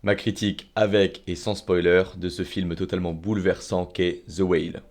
Ma critique avec et sans spoiler de ce film totalement bouleversant qu'est The Whale.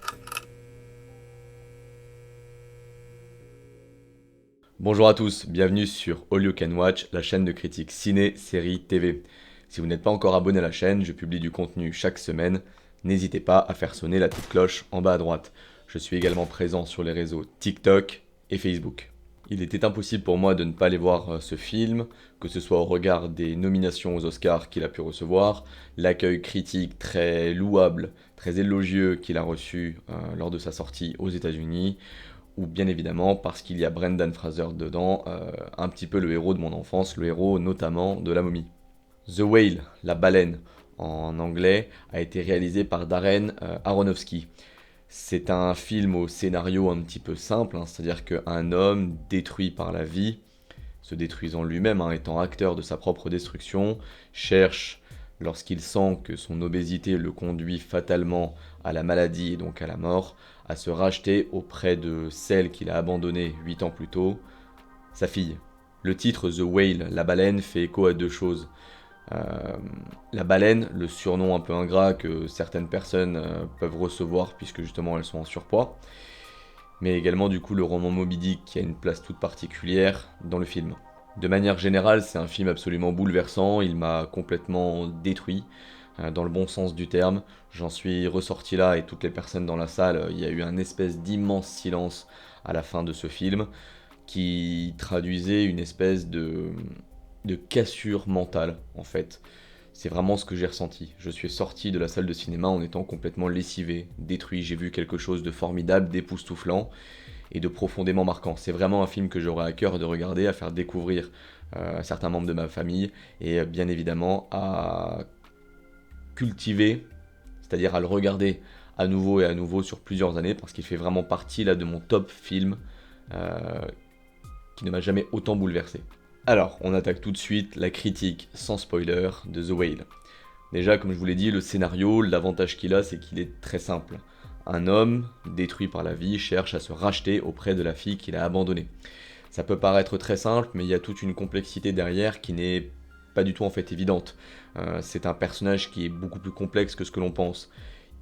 Bonjour à tous, bienvenue sur All You Can Watch, la chaîne de critique ciné, série, TV. Si vous n'êtes pas encore abonné à la chaîne, je publie du contenu chaque semaine. N'hésitez pas à faire sonner la petite cloche en bas à droite. Je suis également présent sur les réseaux TikTok et Facebook. Il était impossible pour moi de ne pas aller voir ce film, que ce soit au regard des nominations aux Oscars qu'il a pu recevoir, l'accueil critique très louable, très élogieux qu'il a reçu lors de sa sortie aux États-Unis, ou bien évidemment parce qu'il y a Brendan Fraser dedans, un petit peu le héros de mon enfance, le héros notamment de La Momie. The Whale, la baleine en anglais, a été réalisé par Darren Aronofsky. C'est un film au scénario un petit peu simple, c'est-à-dire qu'un homme détruit par la vie, se détruisant lui-même, étant acteur de sa propre destruction, cherche, lorsqu'il sent que son obésité le conduit fatalement à la maladie et donc à la mort, à se racheter auprès de celle qu'il a abandonnée 8 ans plus tôt, sa fille. Le titre The Whale, la baleine, fait écho à deux choses. La baleine, le surnom un peu ingrat que certaines personnes peuvent recevoir puisque justement elles sont en surpoids, mais également du coup le roman Moby Dick qui a une place toute particulière dans le film. De manière générale, c'est un film absolument bouleversant, il m'a complètement détruit, dans le bon sens du terme. J'en suis ressorti là et toutes les personnes dans la salle, il y a eu un espèce d'immense silence à la fin de ce film qui traduisait une espèce de cassure mentale en fait. C'est vraiment ce que j'ai ressenti. Je suis sorti de la salle de cinéma en étant complètement lessivé, détruit. J'ai vu quelque chose de formidable, d'époustouflant et de profondément marquant. C'est vraiment un film que j'aurais à cœur de regarder, à faire découvrir à certains membres de ma famille et bien évidemment à cultiver, c'est-à-dire à le regarder à nouveau et à nouveau sur plusieurs années parce qu'il fait vraiment partie là de mon top film euh, qui ne m'a jamais autant bouleversé. Alors, on attaque tout de suite la critique sans spoiler de The Whale. Déjà, comme je vous l'ai dit, le scénario, l'avantage qu'il a, c'est qu'il est très simple. Un homme, détruit par la vie, cherche à se racheter auprès de la fille qu'il a abandonnée. Ça peut paraître très simple, mais il y a toute une complexité derrière qui n'est pas du tout en fait évidente. C'est un personnage qui est beaucoup plus complexe que ce que l'on pense.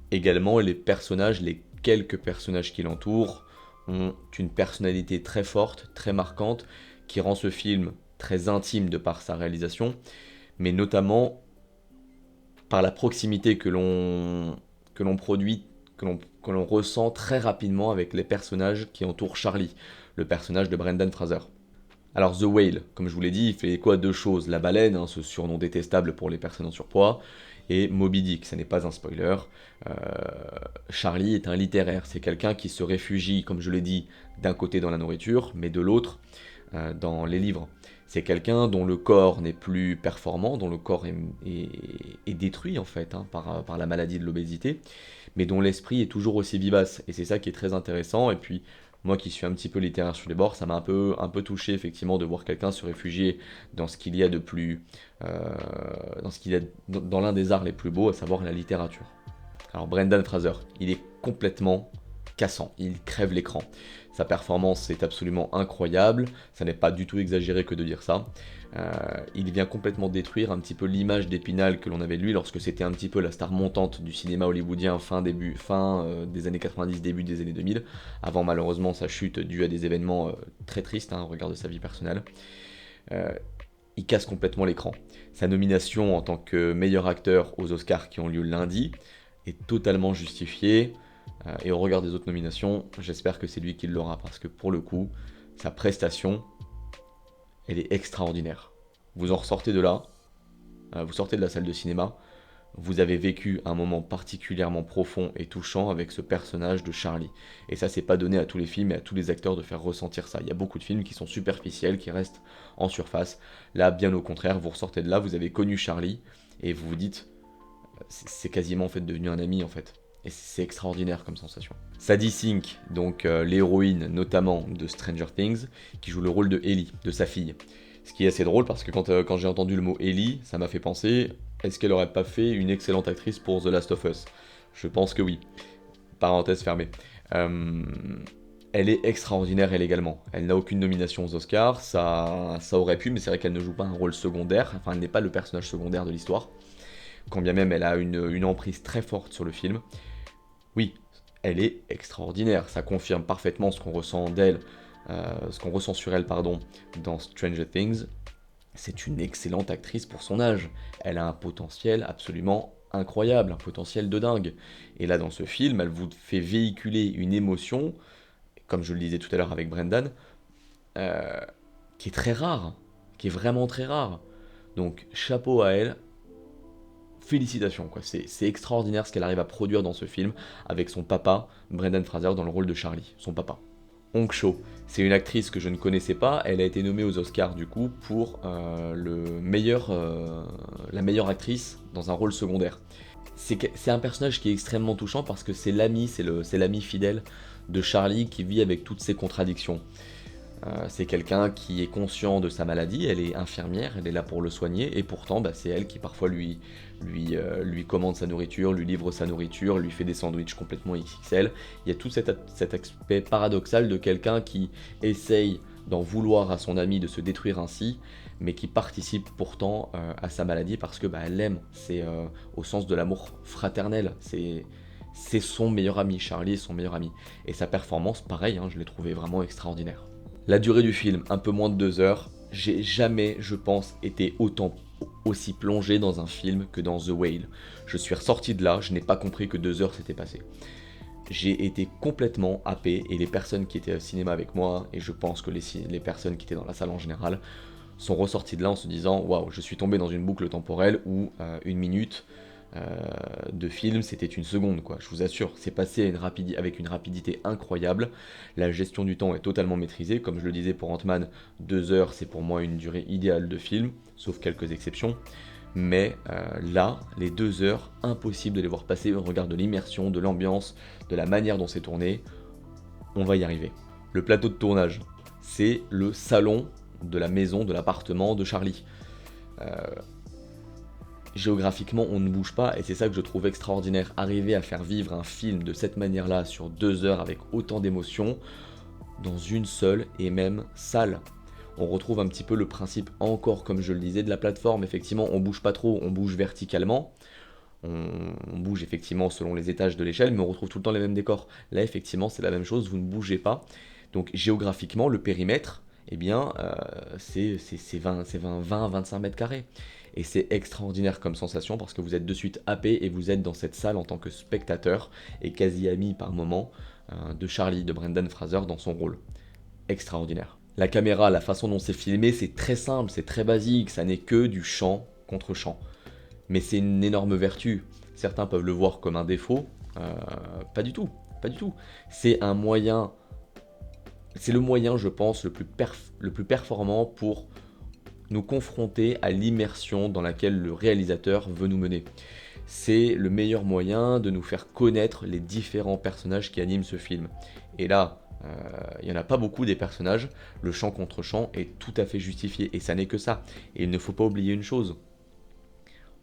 Également, les personnages, les quelques personnages qui l'entourent, ont une personnalité très forte, très marquante, qui rend ce film très intime de par sa réalisation, mais notamment par la proximité que l'on produit, que l'on ressent très rapidement avec les personnages qui entourent Charlie, le personnage de Brendan Fraser. Alors The Whale, comme je vous l'ai dit, il fait écho à deux choses. La baleine, ce surnom détestable pour les personnes en surpoids, et Moby Dick, ce n'est pas un spoiler. Euh, Charlie est un littéraire, c'est quelqu'un qui se réfugie, comme je l'ai dit, d'un côté dans la nourriture, mais de l'autre dans les livres. C'est quelqu'un dont le corps n'est plus performant, dont le corps est détruit en fait par la maladie de l'obésité, mais dont l'esprit est toujours aussi vivace. Et c'est ça qui est très intéressant. Et puis moi qui suis un petit peu littéraire sur les bords, ça m'a un peu touché effectivement de voir quelqu'un se réfugier dans ce qu'il y a de plus, dans ce qu'il y a dans l'un des arts les plus beaux, à savoir la littérature. Alors Brendan Fraser, il est complètement cassant, il crève l'écran. Sa performance est absolument incroyable, ça n'est pas du tout exagéré que de dire ça. Il vient complètement détruire un petit peu l'image d'Épinal que l'on avait de lui lorsque c'était un petit peu la star montante du cinéma hollywoodien fin des années 90, début des années 2000, avant malheureusement sa chute due à des événements très tristes au regard de sa vie personnelle. Il casse complètement l'écran. Sa nomination en tant que meilleur acteur aux Oscars qui ont lieu lundi est totalement justifiée. Et au regard des autres nominations, j'espère que c'est lui qui l'aura parce que pour le coup, sa prestation, elle est extraordinaire. Vous en ressortez de là, vous sortez de la salle de cinéma, vous avez vécu un moment particulièrement profond et touchant avec ce personnage de Charlie. Et ça, c'est pas donné à tous les films et à tous les acteurs de faire ressentir ça. Il y a beaucoup de films qui sont superficiels, qui restent en surface. Là, bien au contraire, vous ressortez de là, vous avez connu Charlie et vous vous dites, c'est quasiment en fait devenu un ami en fait. Et c'est extraordinaire comme sensation. Sadie Sink, donc l'héroïne notamment de Stranger Things, qui joue le rôle de Ellie, de sa fille. Ce qui est assez drôle parce que quand j'ai entendu le mot Ellie, ça m'a fait penser, est-ce qu'elle aurait pas fait une excellente actrice pour The Last of Us? Je pense que oui. Parenthèse fermée. Elle est extraordinaire elle également. Elle n'a aucune nomination aux Oscars, ça aurait pu, mais c'est vrai qu'elle ne joue pas un rôle secondaire, enfin elle n'est pas le personnage secondaire de l'histoire. quand bien même elle a une emprise très forte sur le film. Oui, elle est extraordinaire, ça confirme parfaitement ce qu'on ressent d'elle, ce qu'on ressent sur elle, pardon, dans Stranger Things. C'est une excellente actrice pour son âge. Elle a un potentiel absolument incroyable, un potentiel de dingue. Et là, dans ce film, elle vous fait véhiculer une émotion, comme je le disais tout à l'heure avec Brendan, euh, qui est très rare, qui est vraiment très rare. Donc, chapeau à elle, félicitations, quoi. C'est extraordinaire ce qu'elle arrive à produire dans ce film avec son papa, Brendan Fraser, dans le rôle de Charlie, son papa. Hong Cho, c'est une actrice que je ne connaissais pas, elle a été nommée aux Oscars du coup pour la meilleure actrice dans un rôle secondaire. C'est un personnage qui est extrêmement touchant parce que c'est l'ami fidèle de Charlie qui vit avec toutes ses contradictions. C'est quelqu'un qui est conscient de sa maladie, elle est infirmière, elle est là pour le soigner, et pourtant c'est elle qui parfois lui commande sa nourriture, lui livre sa nourriture, lui fait des sandwichs complètement XXL. Il y a tout cet aspect paradoxal de quelqu'un qui essaye d'en vouloir à son ami de se détruire ainsi, mais qui participe pourtant à sa maladie parce que elle l'aime, c'est au sens de l'amour fraternel, c'est son meilleur ami, Charlie est son meilleur ami. Et sa performance, pareil, je l'ai trouvé vraiment extraordinaire. La durée du film, un peu moins de 2 heures. J'ai jamais, je pense, été aussi plongé dans un film que dans The Whale. Je suis ressorti de là, je n'ai pas compris que 2 heures s'étaient passées. J'ai été complètement happé et les personnes qui étaient au cinéma avec moi, et je pense que les personnes qui étaient dans la salle en général, sont ressorties de là en se disant waouh, je suis tombé dans une boucle temporelle où 1 minute de film, c'était une seconde, quoi. Je vous assure, c'est passé avec une rapidité incroyable. La gestion du temps est totalement maîtrisée. Comme je le disais pour Ant-Man, 2 heures, c'est pour moi une durée idéale de film, sauf quelques exceptions. Mais là, les 2 heures, impossible de les voir passer au regard de l'immersion, de l'ambiance, de la manière dont c'est tourné. On va y arriver. Le plateau de tournage, c'est le salon de la maison, de l'appartement de Charlie. Géographiquement, on ne bouge pas, et c'est ça que je trouve extraordinaire. Arriver à faire vivre un film de cette manière-là, sur 2 heures, avec autant d'émotions, dans une seule et même salle. On retrouve un petit peu le principe, encore comme je le disais, de la plateforme. Effectivement, on bouge pas trop, on bouge verticalement. On bouge effectivement selon les étages de l'échelle, mais on retrouve tout le temps les mêmes décors. Là, effectivement, c'est la même chose, vous ne bougez pas. Donc géographiquement, le périmètre, eh bien, c'est 20-25 mètres carrés. Et c'est extraordinaire comme sensation parce que vous êtes de suite happé et vous êtes dans cette salle en tant que spectateur et quasi ami par moment de Charlie, de Brendan Fraser dans son rôle. Extraordinaire. La caméra, la façon dont c'est filmé, c'est très simple, c'est très basique, ça n'est que du champ contre champ. Mais c'est une énorme vertu. Certains peuvent le voir comme un défaut, pas du tout, pas du tout. C'est un moyen, c'est le moyen, je pense, le plus performant pour nous confronter à l'immersion dans laquelle le réalisateur veut nous mener. C'est le meilleur moyen de nous faire connaître les différents personnages qui animent ce film. Et là, il n'y en a pas beaucoup des personnages, le champ contre champ est tout à fait justifié, et ça n'est que ça. Et il ne faut pas oublier une chose,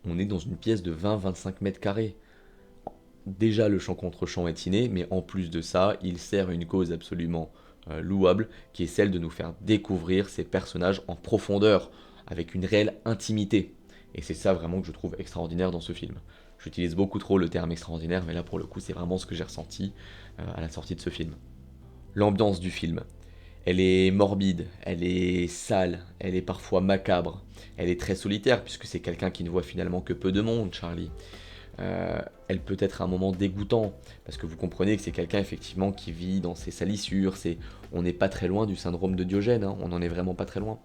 on est dans une pièce de 20-25 mètres carrés. Déjà le champ contre champ est inné, mais en plus de ça, il sert une cause absolument louable, qui est celle de nous faire découvrir ces personnages en profondeur, avec une réelle intimité. Et c'est ça vraiment que je trouve extraordinaire dans ce film. J'utilise beaucoup trop le terme extraordinaire, mais là pour le coup c'est vraiment ce que j'ai ressenti à la sortie de ce film. L'ambiance du film. Elle est morbide, elle est sale, elle est parfois macabre, elle est très solitaire puisque c'est quelqu'un qui ne voit finalement que peu de monde, Charlie. Elle peut être à un moment dégoûtant, parce que vous comprenez que c'est quelqu'un effectivement qui vit dans ses salissures, on n'est pas très loin du syndrome de Diogène, on n'en est vraiment pas très loin.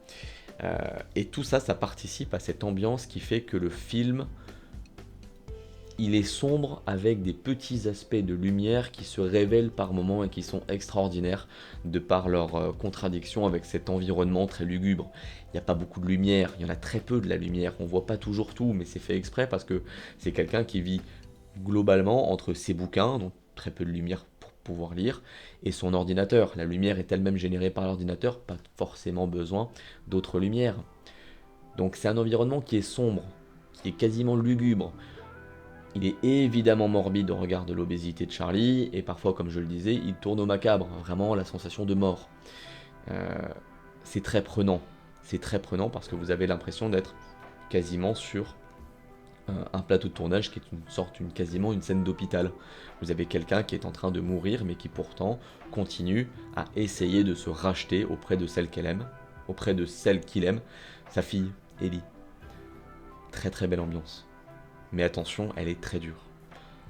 Et tout ça, ça participe à cette ambiance qui fait que le film, il est sombre avec des petits aspects de lumière qui se révèlent par moments et qui sont extraordinaires de par leur contradiction avec cet environnement très lugubre. Il n'y a pas beaucoup de lumière, il y en a très peu de la lumière, on voit pas toujours tout, mais c'est fait exprès parce que c'est quelqu'un qui vit globalement entre ses bouquins, donc très peu de lumière pour pouvoir lire, et son ordinateur. La lumière est elle-même générée par l'ordinateur, pas forcément besoin d'autres lumières. Donc c'est un environnement qui est sombre, qui est quasiment lugubre. Il est évidemment morbide au regard de l'obésité de Charlie, et parfois, comme je le disais, il tourne au macabre, vraiment la sensation de mort. C'est très prenant parce que vous avez l'impression d'être quasiment sur un plateau de tournage qui est quasiment une scène d'hôpital. Vous avez quelqu'un qui est en train de mourir, mais qui pourtant continue à essayer de se racheter auprès de celle qu'elle aime, auprès de celle qu'il aime, sa fille, Ellie. Très très belle ambiance. Mais attention, elle est très dure.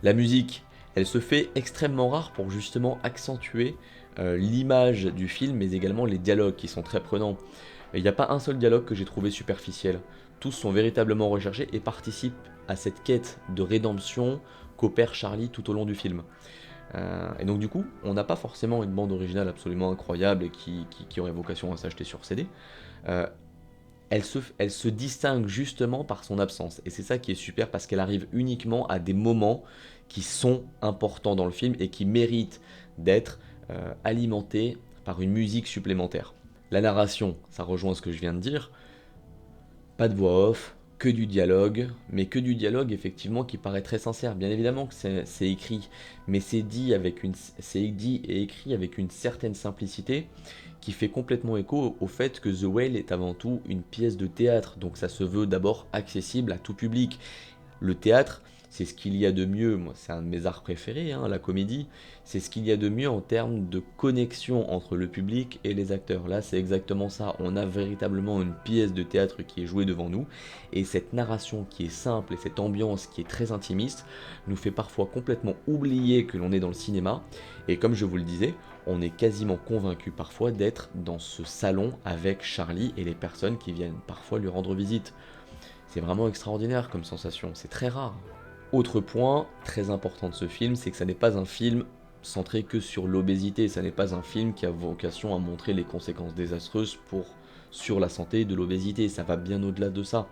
La musique, elle se fait extrêmement rare pour justement accentuer l'image du film, mais également les dialogues qui sont très prenants. Il n'y a pas un seul dialogue que j'ai trouvé superficiel. Tous sont véritablement recherchés et participent à cette quête de rédemption qu'opère Charlie tout au long du film. Et donc du coup, on n'a pas forcément une bande originale absolument incroyable et qui aurait vocation à s'acheter sur CD. Euh, elle se distingue justement par son absence. Et c'est ça qui est super parce qu'elle arrive uniquement à des moments qui sont importants dans le film et qui méritent d'être alimentés par une musique supplémentaire. La narration, ça rejoint ce que je viens de dire. Pas de voix off, que du dialogue, mais que du dialogue effectivement qui paraît très sincère. Bien évidemment que c'est écrit, mais c'est dit et écrit avec une certaine simplicité qui fait complètement écho au fait que The Whale est avant tout une pièce de théâtre, donc ça se veut d'abord accessible à tout public. Le théâtre, c'est ce qu'il y a de mieux, moi c'est un de mes arts préférés, hein, la comédie, c'est ce qu'il y a de mieux en termes de connexion entre le public et les acteurs. Là c'est exactement ça, on a véritablement une pièce de théâtre qui est jouée devant nous, et cette narration qui est simple et cette ambiance qui est très intimiste nous fait parfois complètement oublier que l'on est dans le cinéma, et comme je vous le disais, on est quasiment convaincu parfois d'être dans ce salon avec Charlie et les personnes qui viennent parfois lui rendre visite. C'est vraiment extraordinaire comme sensation, c'est très rare. Autre point très important de ce film, c'est que ça n'est pas un film centré que sur l'obésité, ça n'est pas un film qui a vocation à montrer les conséquences désastreuses sur la santé de l'obésité, ça va bien au-delà de ça.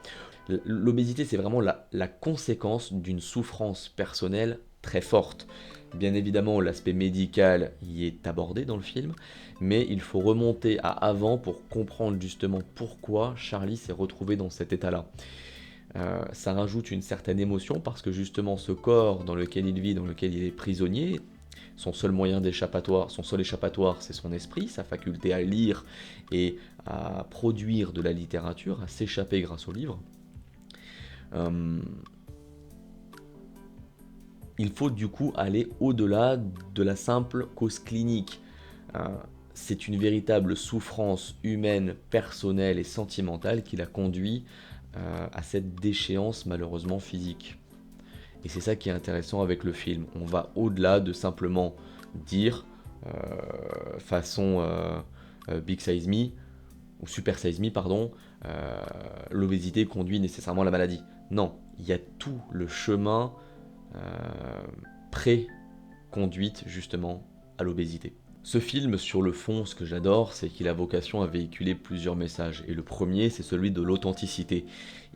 L'obésité, c'est vraiment la conséquence d'une souffrance personnelle très forte. Bien évidemment, l'aspect médical y est abordé dans le film, mais il faut remonter à avant pour comprendre justement pourquoi Charlie s'est retrouvé dans cet état-là. Ça rajoute une certaine émotion parce que justement ce corps dans lequel il vit, dans lequel il est prisonnier, son seul moyen d'échappatoire, son seul échappatoire, c'est son esprit, sa faculté à lire et à produire de la littérature, à s'échapper grâce aux livres. Il faut du coup aller au-delà de la simple cause clinique. C'est une véritable souffrance humaine, personnelle et sentimentale qui l'a conduit à cette déchéance malheureusement physique. Et c'est ça qui est intéressant avec le film. On va au-delà de simplement dire, façon Big Size Me, ou Super Size Me, pardon, l'obésité conduit nécessairement à la maladie. Non, il y a tout le chemin pré-conduite justement à l'obésité. Ce film, sur le fond, ce que j'adore, c'est qu'il a vocation à véhiculer plusieurs messages. Et le premier, c'est celui de l'authenticité.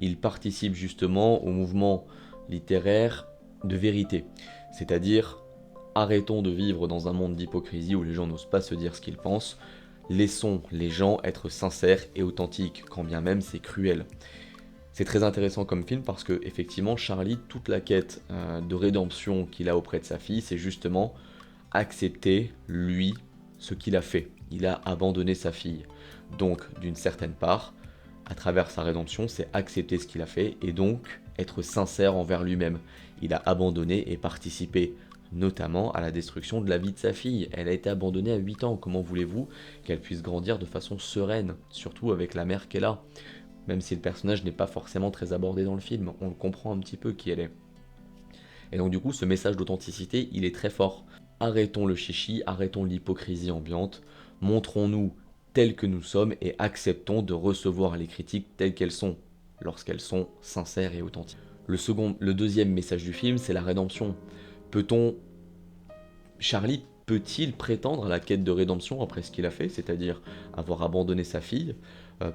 Il participe justement au mouvement littéraire de vérité. C'est-à-dire, arrêtons de vivre dans un monde d'hypocrisie où les gens n'osent pas se dire ce qu'ils pensent. Laissons les gens être sincères et authentiques, quand bien même c'est cruel. C'est très intéressant comme film parce que, effectivement, Charlie, toute la quête de rédemption qu'il a auprès de sa fille, c'est justement accepter, lui, ce qu'il a fait. Il a abandonné sa fille. Donc, d'une certaine part, à travers sa rédemption, c'est accepter ce qu'il a fait et donc être sincère envers lui-même. Il a abandonné et participé notamment à la destruction de la vie de sa fille. Elle a été abandonnée à 8 ans. Comment voulez-vous qu'elle puisse grandir de façon sereine, surtout avec la mère qu'elle a? Même si le personnage n'est pas forcément très abordé dans le film, on le comprend un petit peu qui elle est. Et donc du coup, ce message d'authenticité, il est très fort. Arrêtons le chichi, arrêtons l'hypocrisie ambiante, montrons-nous tels que nous sommes et acceptons de recevoir les critiques telles qu'elles sont, lorsqu'elles sont sincères et authentiques. Le deuxième message du film, c'est la rédemption. Charlie peut-il prétendre à la quête de rédemption après ce qu'il a fait, c'est-à-dire avoir abandonné sa fille?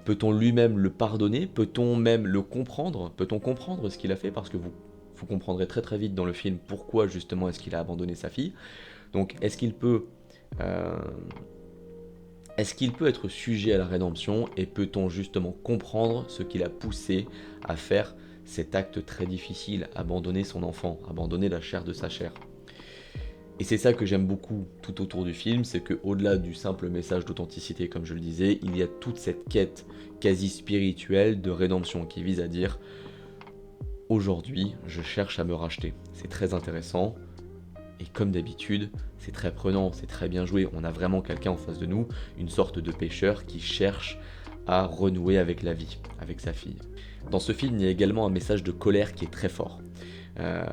Peut-on lui-même le pardonner? Peut-on même le comprendre? Peut-on comprendre ce qu'il a fait? Parce que vous comprendrez très très vite dans le film pourquoi justement est-ce qu'il a abandonné sa fille. Donc est-ce qu'il peut être sujet à la rédemption et peut-on justement comprendre ce qui l'a poussé à faire cet acte très difficile, abandonner son enfant, abandonner la chair de sa chair? Et c'est ça que j'aime beaucoup tout autour du film, c'est que au-delà du simple message d'authenticité, comme je le disais, il y a toute cette quête quasi spirituelle de rédemption qui vise à dire Aujourd'hui, je cherche à me racheter. C'est très intéressant. Et comme d'habitude, c'est très prenant, c'est très bien joué. On a vraiment quelqu'un en face de nous, une sorte de pêcheur qui cherche à renouer avec la vie, avec sa fille. Dans ce film, il y a également un message de colère qui est très fort. Euh,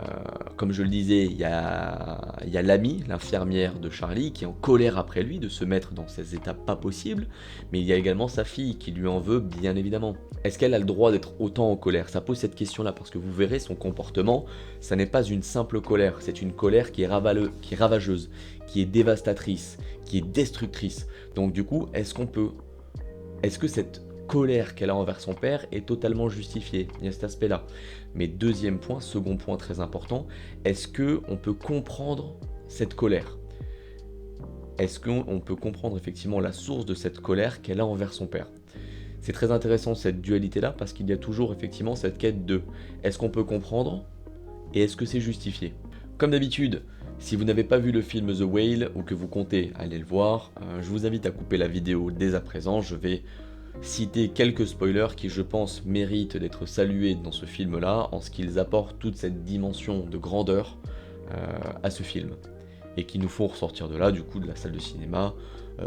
Comme je le disais, il y a l'amie, l'infirmière de Charlie, qui est en colère après lui de se mettre dans ces états pas possibles, mais il y a également sa fille qui lui en veut, bien évidemment. Est-ce qu'elle a le droit d'être autant en colère? Ça pose cette question-là, parce que vous verrez son comportement, ça n'est pas une simple colère, c'est une colère qui est ravageuse, qui est dévastatrice, qui est destructrice. Donc du coup, est-ce que cette colère qu'elle a envers son père est totalement justifiée? Il y a cet aspect-là. Mais deuxième point, second point très important, est-ce qu'on peut comprendre cette colère? Est-ce qu'on peut comprendre effectivement la source de cette colère qu'elle a envers son père? C'est très intéressant cette dualité-là parce qu'il y a toujours effectivement cette quête de est-ce qu'on peut comprendre et est-ce que c'est justifié? Comme d'habitude, si vous n'avez pas vu le film The Whale ou que vous comptez aller le voir, je vous invite à couper la vidéo dès à présent. Je vais citer quelques spoilers qui, je pense, méritent d'être salués dans ce film-là, en ce qu'ils apportent toute cette dimension de grandeur à ce film, et qui nous font ressortir de là, du coup, de la salle de cinéma,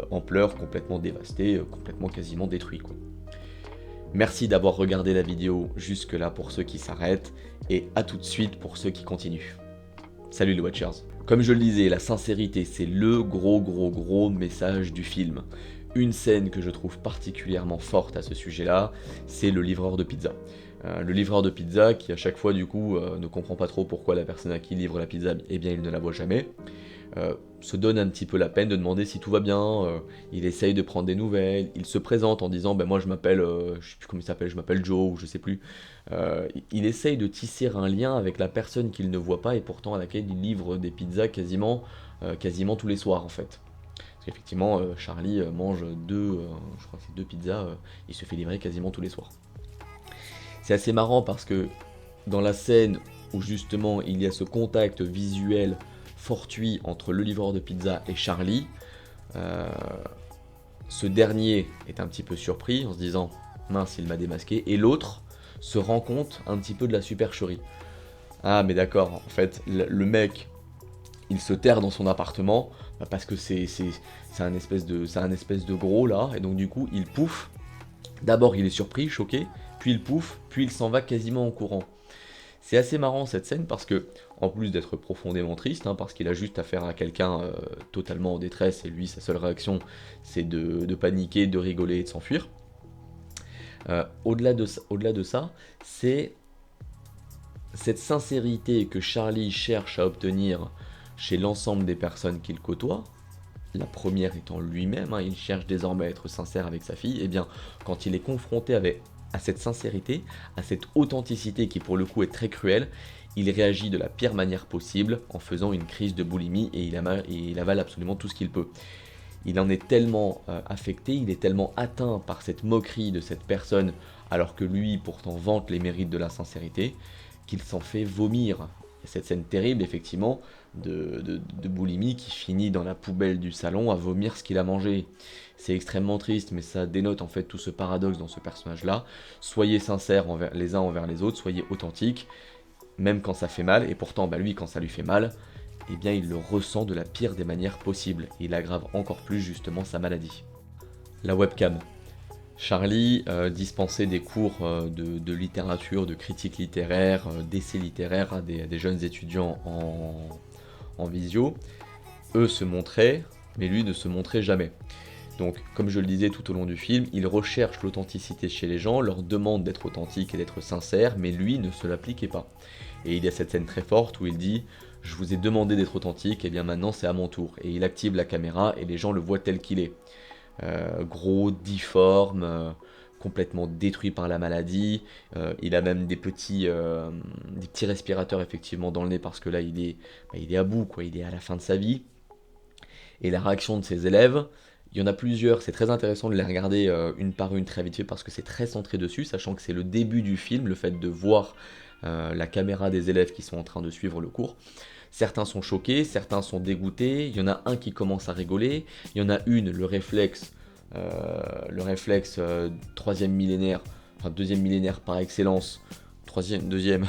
en pleurs, complètement dévastés, complètement quasiment détruits, quoi. Merci d'avoir regardé la vidéo jusque-là pour ceux qui s'arrêtent, et à tout de suite pour ceux qui continuent. Salut les Watchers. Comme je le disais, la sincérité, c'est le gros message du film. Une scène que je trouve particulièrement forte à ce sujet-là, c'est le livreur de pizza. Le livreur de pizza qui à chaque fois du coup ne comprend pas trop pourquoi la personne à qui il livre la pizza, eh bien il ne la voit jamais, se donne un petit peu la peine de demander si tout va bien, il essaye de prendre des nouvelles, il se présente en disant ben moi je m'appelle, je sais plus comment il s'appelle, je m'appelle Joe ou je sais plus. Il essaye de tisser un lien avec la personne qu'il ne voit pas et pourtant à laquelle il livre des pizzas quasiment tous les soirs en fait. Parce qu'effectivement, Charlie mange je crois que c'est deux pizzas, il se fait livrer quasiment tous les soirs. C'est assez marrant parce que dans la scène où justement il y a ce contact visuel fortuit entre le livreur de pizza et Charlie, euh, ce dernier est un petit peu surpris en se disant mince, il m'a démasqué, et l'autre se rend compte un petit peu de la supercherie. Ah mais d'accord, en fait le mec il se terre dans son appartement parce que c'est un espèce de gros là, et donc du coup il pouffe. D'abord il est surpris, choqué, puis il pouffe, puis il s'en va quasiment en courant. C'est assez marrant cette scène parce que, en plus d'être profondément triste, parce qu'il a juste affaire à quelqu'un totalement en détresse et lui sa seule réaction c'est de paniquer, de rigoler et de s'enfuir. Au-delà de ça, c'est cette sincérité que Charlie cherche à obtenir chez l'ensemble des personnes qu'il côtoie, la première étant lui-même, il cherche désormais à être sincère avec sa fille, et bien quand il est confronté à cette sincérité, à cette authenticité qui pour le coup est très cruelle, il réagit de la pire manière possible en faisant une crise de boulimie et il avale absolument tout ce qu'il peut. Il en est tellement affecté, il est tellement atteint par cette moquerie de cette personne, alors que lui pourtant vante les mérites de la sincérité, qu'il s'en fait vomir. Cette scène terrible, effectivement, de boulimie qui finit dans la poubelle du salon à vomir ce qu'il a mangé. C'est extrêmement triste, mais ça dénote en fait tout ce paradoxe dans ce personnage-là. Soyez sincères les uns envers les autres, soyez authentiques, même quand ça fait mal, et pourtant, lui, quand ça lui fait mal, eh bien, il le ressent de la pire des manières possibles, et il aggrave encore plus justement sa maladie. La webcam. Charlie dispensait des cours de littérature, de critique littéraire, d'essais littéraires à des jeunes étudiants en visio. Eux se montraient, mais lui ne se montrait jamais. Donc, comme je le disais tout au long du film, il recherche l'authenticité chez les gens, leur demande d'être authentique et d'être sincère, mais lui ne se l'appliquait pas. Et il y a cette scène très forte où il dit « Je vous ai demandé d'être authentique, et bien maintenant c'est à mon tour ». Et il active la caméra et les gens le voient tel qu'il est. Gros, difforme, complètement détruit par la maladie. Il a même des petits respirateurs effectivement dans le nez parce que là il est à bout, quoi. Il est à la fin de sa vie. Et la réaction de ses élèves, il y en a plusieurs, c'est très intéressant de les regarder une par une très vite fait parce que c'est très centré dessus, sachant que c'est le début du film, le fait de voir la caméra des élèves qui sont en train de suivre le cours. Certains sont choqués, certains sont dégoûtés, il y en a un qui commence à rigoler, il y en a une, le réflexe troisième millénaire, enfin deuxième millénaire par excellence, troisième, deuxième,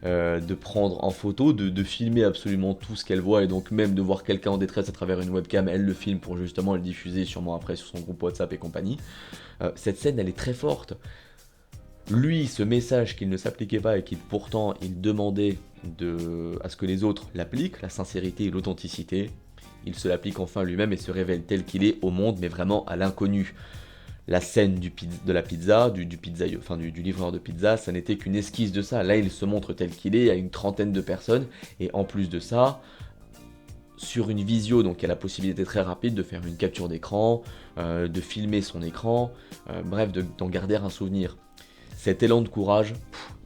de prendre en photo, de filmer absolument tout ce qu'elle voit, et donc même de voir quelqu'un en détresse à travers une webcam, elle le filme pour justement le diffuser sûrement après sur son groupe WhatsApp et compagnie. Cette scène, elle est très forte. Lui, ce message qu'il ne s'appliquait pas et qu'il pourtant il demandait à ce que les autres l'appliquent, la sincérité et l'authenticité, il se l'applique enfin lui-même et se révèle tel qu'il est au monde, mais vraiment à l'inconnu. La scène de la pizza, du livreur de pizza, ça n'était qu'une esquisse de ça. Là, il se montre tel qu'il est à une trentaine de personnes, et en plus de ça, sur une visio, donc il y a la possibilité très rapide de faire une capture d'écran, de filmer son écran, bref, d'en garder un souvenir. Cet élan de courage,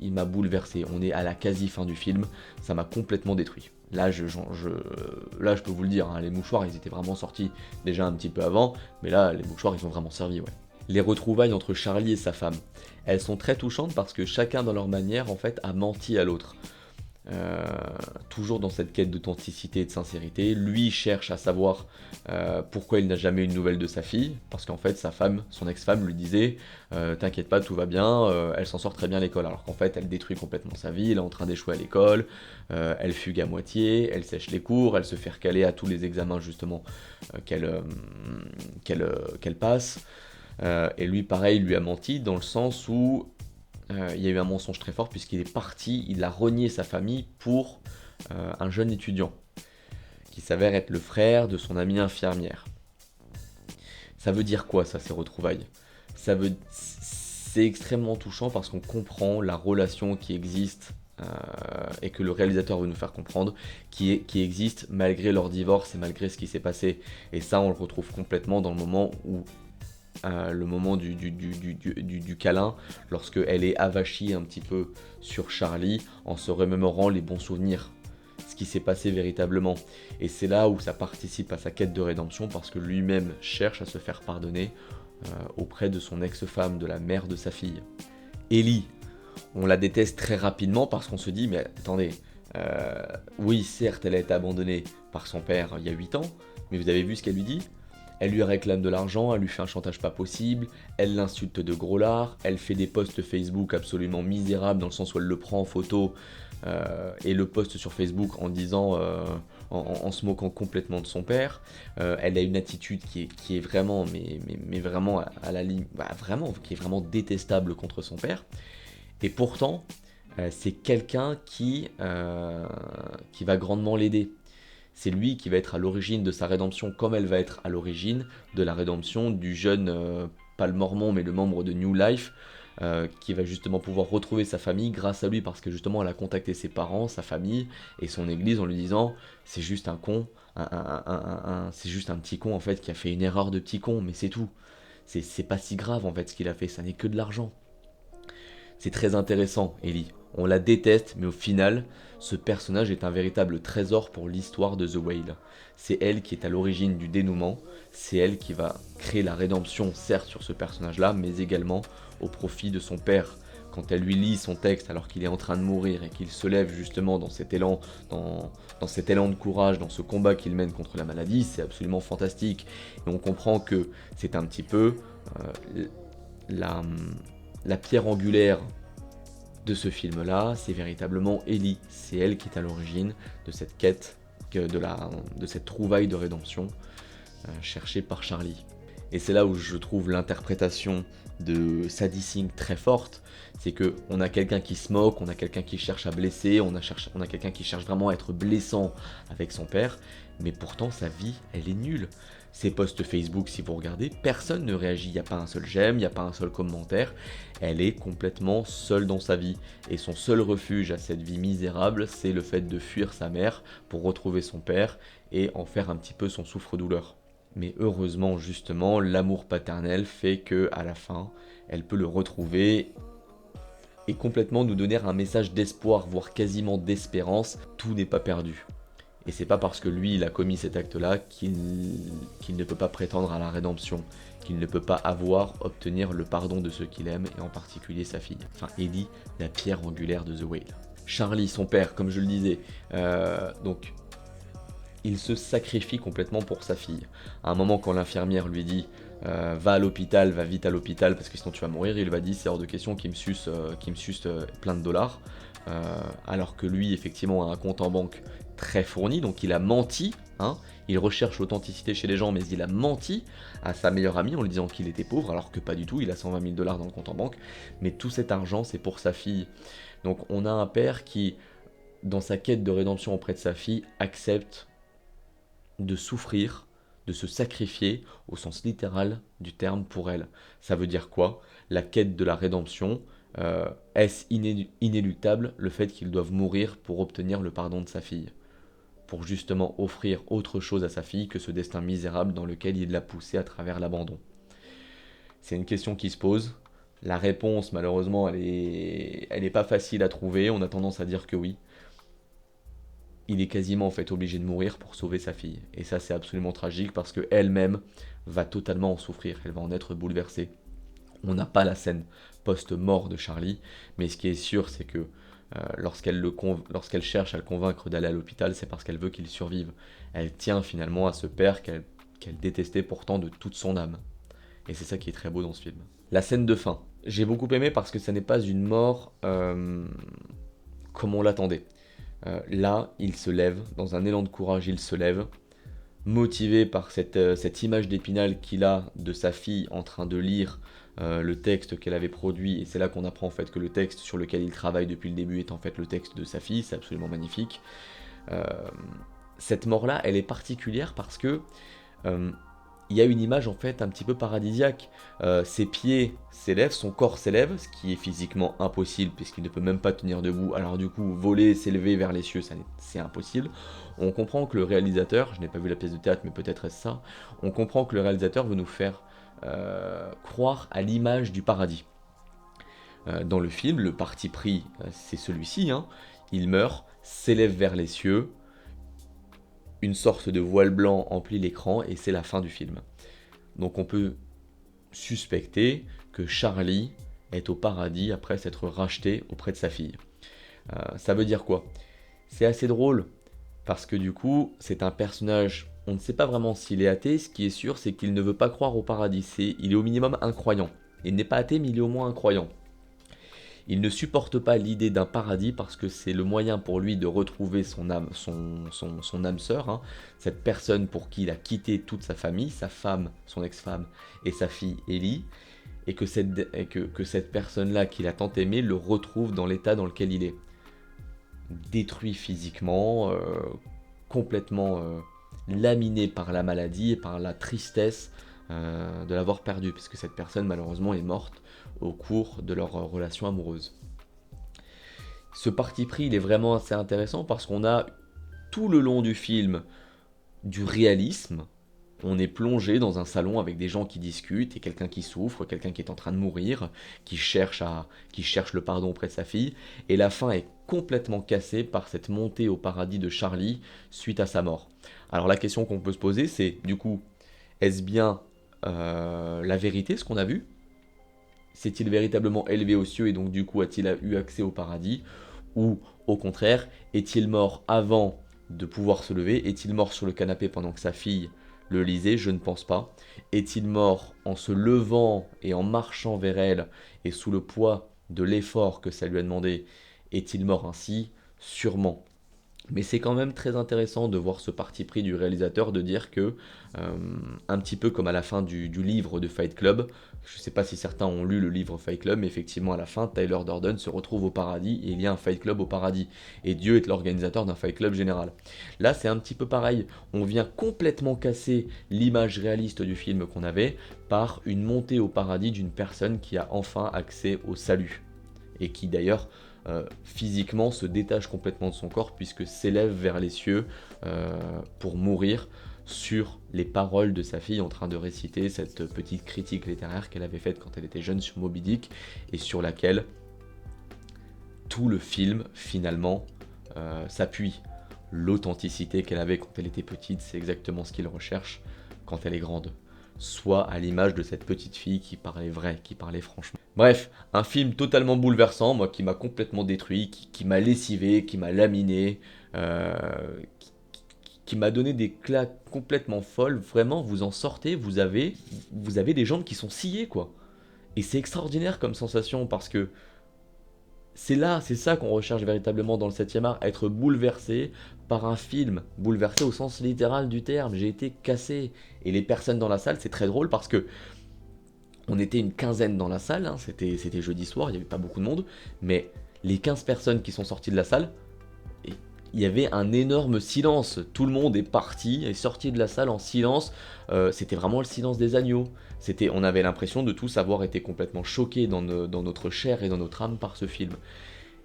il m'a bouleversé. On est à la quasi fin du film, ça m'a complètement détruit. Là, je peux vous le dire, hein, les mouchoirs, ils étaient vraiment sortis déjà un petit peu avant, mais là, les mouchoirs, ils ont vraiment servi, ouais. Les retrouvailles entre Charlie et sa femme, elles sont très touchantes parce que chacun dans leur manière, en fait, a menti à l'autre. Toujours dans cette quête d'authenticité et de sincérité, lui cherche à savoir pourquoi il n'a jamais eu de nouvelles de sa fille, parce qu'en fait sa femme, son ex-femme lui disait t'inquiète pas, tout va bien, elle s'en sort très bien à l'école, alors qu'en fait elle détruit complètement sa vie, elle est en train d'échouer à l'école, elle fugue à moitié, elle sèche les cours, elle se fait recaler à tous les examens justement qu'elle passe, et lui pareil lui a menti dans le sens où il y a eu un mensonge très fort puisqu'il est parti, il a renié sa famille pour un jeune étudiant qui s'avère être le frère de son amie infirmière. Ça veut dire quoi ça, ces retrouvailles? C'est extrêmement touchant parce qu'on comprend la relation qui existe et que le réalisateur veut nous faire comprendre, qui existe malgré leur divorce et malgré ce qui s'est passé. Et ça, on le retrouve complètement dans le moment où le moment du câlin, lorsque elle est avachie un petit peu sur Charlie en se remémorant les bons souvenirs, ce qui s'est passé véritablement. Et c'est là où ça participe à sa quête de rédemption parce que lui-même cherche à se faire pardonner auprès de son ex-femme, de la mère de sa fille. Ellie, on la déteste très rapidement parce qu'on se dit mais attendez, oui certes elle a été abandonnée par son père il y a 8 ans, mais vous avez vu ce qu'elle lui dit? Elle lui réclame de l'argent, elle lui fait un chantage pas possible, elle l'insulte de gros lard, elle fait des posts Facebook absolument misérables dans le sens où elle le prend en photo et le poste sur Facebook en disant, en se moquant complètement de son père. Elle a une attitude qui est vraiment, mais vraiment à la ligne, vraiment, qui est vraiment détestable contre son père. Et pourtant, c'est quelqu'un qui va grandement l'aider. C'est lui qui va être à l'origine de sa rédemption, comme elle va être à l'origine de la rédemption du jeune, pas le mormon, mais le membre de New Life, qui va justement pouvoir retrouver sa famille grâce à lui, parce que justement elle a contacté ses parents, sa famille et son église en lui disant c'est juste un con, c'est juste un petit con en fait qui a fait une erreur de petit con, mais c'est tout. C'est pas si grave en fait ce qu'il a fait, ça n'est que de l'argent. C'est très intéressant, Ellie. On la déteste, mais au final, ce personnage est un véritable trésor pour l'histoire de The Whale. C'est elle qui est à l'origine du dénouement, c'est elle qui va créer la rédemption, certes sur ce personnage-là, mais également au profit de son père. Quand elle lui lit son texte alors qu'il est en train de mourir et qu'il se lève justement dans cet élan, dans cet élan de courage, dans ce combat qu'il mène contre la maladie, c'est absolument fantastique. Et on comprend que c'est un petit peu la pierre angulaire de ce film-là, c'est véritablement Ellie. C'est elle qui est à l'origine de cette quête, de cette trouvaille de rédemption cherchée par Charlie. Et c'est là où je trouve l'interprétation de Sadie Sink très forte, c'est que on a quelqu'un qui se moque, on a quelqu'un qui cherche à blesser, on a quelqu'un qui cherche vraiment à être blessant avec son père, mais pourtant sa vie, elle est nulle. Ses posts Facebook, si vous regardez, personne ne réagit, il n'y a pas un seul j'aime, il n'y a pas un seul commentaire, elle est complètement seule dans sa vie. Et son seul refuge à cette vie misérable, c'est le fait de fuir sa mère pour retrouver son père et en faire un petit peu son souffre-douleur. Mais heureusement, justement, l'amour paternel fait que à la fin, elle peut le retrouver et complètement nous donner un message d'espoir, voire quasiment d'espérance. Tout n'est pas perdu. Et c'est pas parce que lui, il a commis cet acte-là qu'il ne peut pas prétendre à la rédemption, qu'il ne peut pas obtenir le pardon de ceux qu'il aime, et en particulier sa fille. Enfin, Ellie, la pierre angulaire de The Whale. Charlie, son père, comme je le disais, donc il se sacrifie complètement pour sa fille. À un moment, quand l'infirmière lui dit va à l'hôpital, va vite à l'hôpital parce que sinon tu vas mourir. Il va dire c'est hors de question qu'il me suce plein de dollars. Alors que lui, effectivement, a un compte en banque très fourni, donc il a menti. Hein, il recherche l'authenticité chez les gens, mais il a menti à sa meilleure amie en lui disant qu'il était pauvre, alors que pas du tout, il a 120 000 dollars dans le compte en banque. Mais tout cet argent, c'est pour sa fille. Donc on a un père qui, dans sa quête de rédemption auprès de sa fille, accepte de souffrir, de se sacrifier au sens littéral du terme pour elle. Ça veut dire quoi? La quête de la rédemption, est-ce inéluctable le fait qu'ils doivent mourir pour obtenir le pardon de sa fille? Pour justement offrir autre chose à sa fille que ce destin misérable dans lequel il l'a poussé à travers l'abandon. C'est une question qui se pose. La réponse, malheureusement, elle est pas facile à trouver. On a tendance à dire que oui. Il est quasiment en fait obligé de mourir pour sauver sa fille. Et ça, c'est absolument tragique parce qu'elle-même va totalement en souffrir. Elle va en être bouleversée. On n'a pas la scène post-mort de Charlie, mais ce qui est sûr, c'est que lorsqu'elle cherche à le convaincre d'aller à l'hôpital, c'est parce qu'elle veut qu'il survive. Elle tient finalement à ce père qu'elle détestait pourtant de toute son âme. Et c'est ça qui est très beau dans ce film. La scène de fin. J'ai beaucoup aimé parce que ça n'est pas une mort comme on l'attendait. Là, il se lève, dans un élan de courage, il se lève, motivé par cette image d'Épinal qu'il a de sa fille en train de lire le texte qu'elle avait produit, et c'est là qu'on apprend en fait que le texte sur lequel il travaille depuis le début est en fait le texte de sa fille, c'est absolument magnifique. Cette mort-là, elle est particulière parce que il y a une image en fait un petit peu paradisiaque. Ses pieds s'élèvent, son corps s'élève, ce qui est physiquement impossible puisqu'il ne peut même pas tenir debout. Alors du coup, voler, s'élever vers les cieux, c'est impossible. On comprend que le réalisateur, je n'ai pas vu la pièce de théâtre, mais peut-être est-ce ça, on comprend que le réalisateur veut nous faire croire à l'image du paradis. Dans le film, le parti pris, c'est celui-ci, hein. Il meurt, s'élève vers les cieux, une sorte de voile blanc emplit l'écran et c'est la fin du film. Donc on peut suspecter que Charlie est au paradis après s'être racheté auprès de sa fille. Ça veut dire quoi? C'est assez drôle parce que du coup c'est un personnage, on ne sait pas vraiment s'il est athée, ce qui est sûr c'est qu'il ne veut pas croire au paradis, il est au minimum incroyant. Il n'est pas athée mais il est au moins incroyant. Il ne supporte pas l'idée d'un paradis parce que c'est le moyen pour lui de retrouver son âme, son âme sœur, hein, cette personne pour qui il a quitté toute sa famille, sa femme, son ex-femme et sa fille Ellie, et que cette personne-là qu'il a tant aimé le retrouve dans l'état dans lequel il est. Détruit physiquement, complètement laminé par la maladie et par la tristesse de l'avoir perdu, puisque cette personne malheureusement est morte au cours de leur relation amoureuse. Ce parti pris, il est vraiment assez intéressant parce qu'on a tout le long du film du réalisme. On est plongé dans un salon avec des gens qui discutent et quelqu'un qui souffre, quelqu'un qui est en train de mourir, qui cherche le pardon auprès de sa fille. Et la fin est complètement cassée par cette montée au paradis de Charlie suite à sa mort. Alors la question qu'on peut se poser, c'est du coup, est-ce bien la vérité ce qu'on a vu? S'est-il véritablement élevé aux cieux et donc du coup a-t-il eu accès au paradis? Ou au contraire, est-il mort avant de pouvoir se lever? Est-il mort sur le canapé pendant que sa fille le lisait? Je ne pense pas. Est-il mort en se levant et en marchant vers elle et sous le poids de l'effort que ça lui a demandé? Est-il mort ainsi? Sûrement. Mais c'est quand même très intéressant de voir ce parti pris du réalisateur de dire que, un petit peu comme à la fin du livre de Fight Club, je ne sais pas si certains ont lu le livre Fight Club, mais effectivement à la fin, Tyler Durden se retrouve au paradis et il y a un Fight Club au paradis. Et Dieu est l'organisateur d'un Fight Club général. Là, c'est un petit peu pareil. On vient complètement casser l'image réaliste du film qu'on avait par une montée au paradis d'une personne qui a enfin accès au salut. Et qui d'ailleurs physiquement se détache complètement de son corps puisque s'élève vers les cieux pour mourir sur les paroles de sa fille en train de réciter cette petite critique littéraire qu'elle avait faite quand elle était jeune sur Moby Dick et sur laquelle tout le film finalement s'appuie. L'authenticité qu'elle avait quand elle était petite, c'est exactement ce qu'il recherche quand elle est grande. Soit à l'image de cette petite fille qui parlait vrai, qui parlait franchement. Bref, un film totalement bouleversant, moi qui m'a complètement détruit, qui m'a lessivé, qui m'a laminé, qui m'a donné des claques complètement folles. Vraiment, vous en sortez, vous avez des jambes qui sont sciées, quoi. Et c'est extraordinaire comme sensation parce que c'est ça qu'on recherche véritablement dans le 7e art, être bouleversé par un film, bouleversé au sens littéral du terme. J'ai été cassé. Et les personnes dans la salle, c'est très drôle parce que on était une quinzaine dans la salle, hein, c'était jeudi soir, il n'y avait pas beaucoup de monde, mais les 15 personnes qui sont sorties de la salle, il y avait un énorme silence. Tout le monde est parti, est sorti de la salle en silence. C'était vraiment le silence des agneaux. On avait l'impression de tous avoir été complètement choqués dans notre chair et dans notre âme par ce film.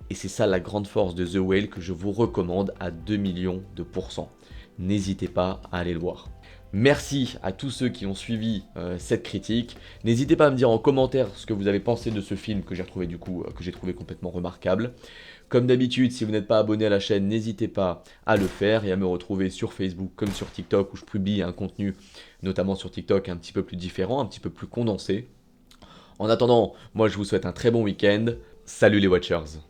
Et c'est ça la grande force de The Whale que je vous recommande à 2 millions de pourcents. N'hésitez pas à aller le voir. Merci à tous ceux qui ont suivi cette critique. N'hésitez pas à me dire en commentaire ce que vous avez pensé de ce film que j'ai retrouvé que j'ai trouvé complètement remarquable. Comme d'habitude, si vous n'êtes pas abonné à la chaîne, n'hésitez pas à le faire et à me retrouver sur Facebook comme sur TikTok où je publie un contenu, notamment sur TikTok, un petit peu plus différent, un petit peu plus condensé. En attendant, moi je vous souhaite un très bon week-end. Salut les Watchers!